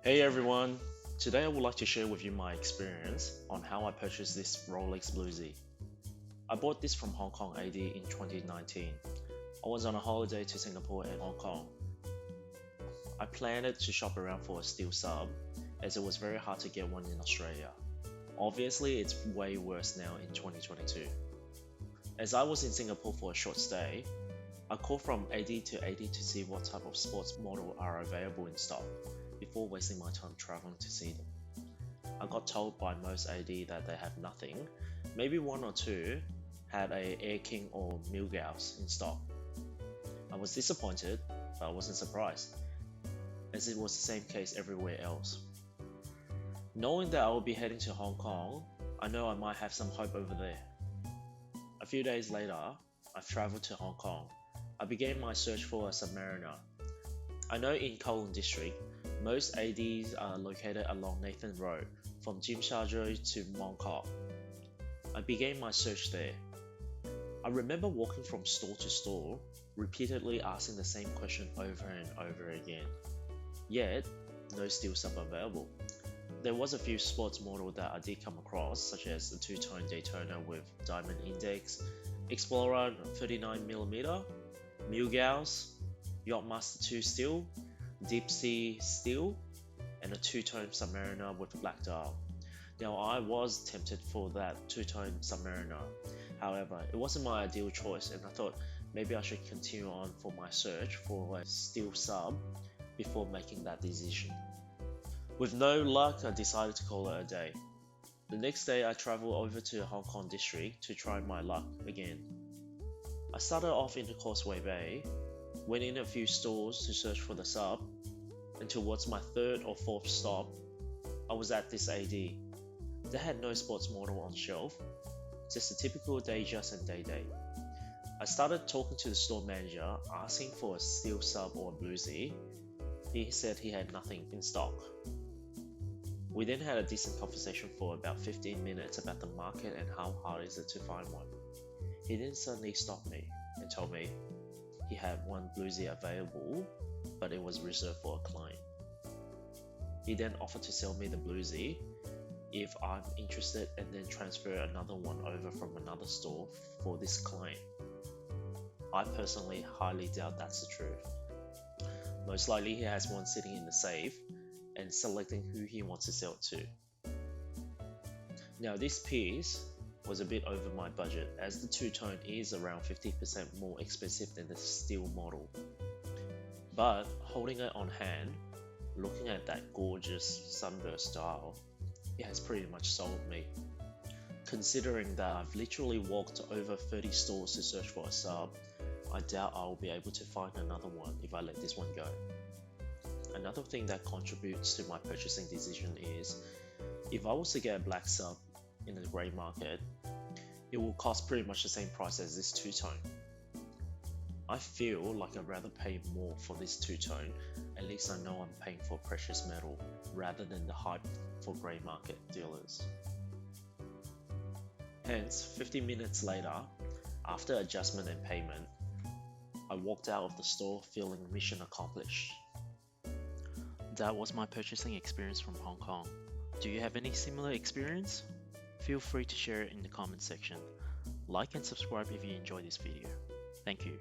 Hey everyone! Today I would like to share with you my experience on how I purchased this Rolex Bluesy. I bought this from Hong Kong AD in 2019. I was on a holiday to Singapore and Hong Kong. I planned it to shop around for a steel sub as it was very hard to get one in Australia. Obviously it's way worse now in 2022. As I was in Singapore for a short stay, I called from AD to AD to see what type of sports model are available in stock before wasting my time traveling to see them. I got told by most AD that they have nothing, maybe one or two had a Air King or Milgauss in stock. I was disappointed, but I wasn't surprised, as it was the same case everywhere else. Knowing that I will be heading to Hong Kong, I know I might have some hope over there. A few days later, I traveled to Hong Kong. I began my search for a Submariner. I know in Kowloon district, most ADs are located along Nathan Road from Tsim Sha Tsui to Mong Kok. I began my search there. I remember walking from store to store, repeatedly asking the same question over and over again. Yet, no steel sub available. There was a few sports models that I did come across, such as the two-tone Daytona with diamond index, Explorer 39mm, Milgauss, Yachtmaster 2 steel, Deep Sea steel, and a two-tone Submariner with black dial. Now I was tempted for that two-tone Submariner, however it wasn't my ideal choice and I thought maybe I should continue on for my search for a steel sub before making that decision. With no luck, I decided to call it a day. The next day I traveled over to Hong Kong district to try my luck again. I started off in the Causeway Bay, went in a few stores to search for the sub, and towards my third or fourth stop, I was at this AD. They had no sports model on shelf, just a typical Datejust and Day. I started talking to the store manager, asking for a steel sub or a Bluesy. He said he had nothing in stock. We then had a decent conversation for about 15 minutes about the market and how hard is it to find one. He then suddenly stopped me and told me he had one Bluesy available, but it was reserved for a client. He then offered to sell me the Bluesy if I'm interested and then transfer another one over from another store for this client. I personally highly doubt that's the truth. Most likely he has one sitting in the safe and selecting who he wants to sell it to. Now this piece was a bit over my budget as the two-tone is around 50% more expensive than the steel model. But holding it on hand, looking at that gorgeous sunburst style, it has pretty much sold me. Considering that I've literally walked over 30 stores to search for a sub, I doubt I will be able to find another one if I let this one go. Another thing that contributes to my purchasing decision is, if I was to get a black sub in the grey market, it will cost pretty much the same price as this two-tone. I feel like I'd rather pay more for this two-tone, at least I know I'm paying for precious metal rather than the hype for grey market dealers. Hence, 50 minutes later, after adjustment and payment, I walked out of the store feeling mission accomplished. That was my purchasing experience from Hong Kong. Do you have any similar experience? Feel free to share it in the comment section. Like and subscribe if you enjoyed this video. Thank you.